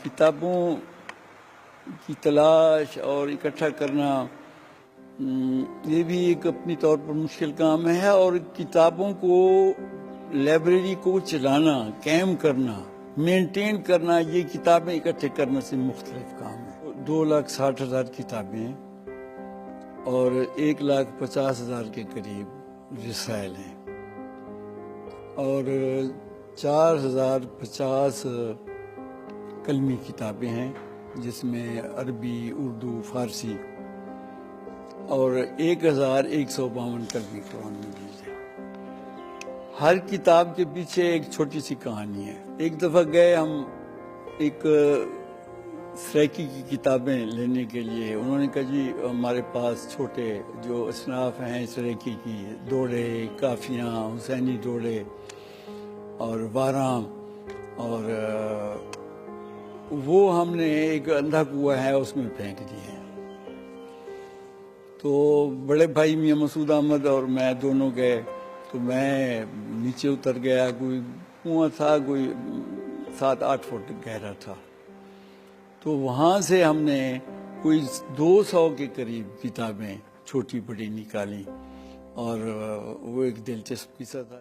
کتابوں کی تلاش اور اکٹھا کرنا یہ بھی ایک اپنی طور پر مشکل کام ہے، اور کتابوں کو لائبریری کو چلانا، قائم کرنا، مینٹین کرنا، یہ کتابیں اکٹھے کرنے سے مختلف کام ہے۔ 2,60,000 کتابیں ہیں اور 1,50,000 کے قریب رسائل ہیں، اور 4,050 قلمی کتابیں ہیں جس میں عربی، اردو، فارسی، اور 1,152 قلمی قرآن مجید ہے۔ ہر کتاب کے پیچھے ایک چھوٹی سی کہانی ہے۔ ایک دفعہ گئے ہم ایک سریکی کی کتابیں لینے کے لیے، انہوں نے کہا جی ہمارے پاس چھوٹے جو اصناف ہیں سریکی کی، دوڑے، کافیاں، حسینی دوڑے اور وارام، اور وہ ہم نے ایک اندھا کنواں ہے اس میں پھینک دیے ہیں۔ تو بڑے بھائی میاں مسعود احمد اور میں دونوں گئے، تو میں نیچے اتر گیا، کوئی کنواں تھا، کوئی 7-8 فٹ گہرا تھا، تو وہاں سے ہم نے کوئی 200 کے قریب کتابیں چھوٹی بڑی نکالی، اور وہ ایک دلچسپ قصہ تھا۔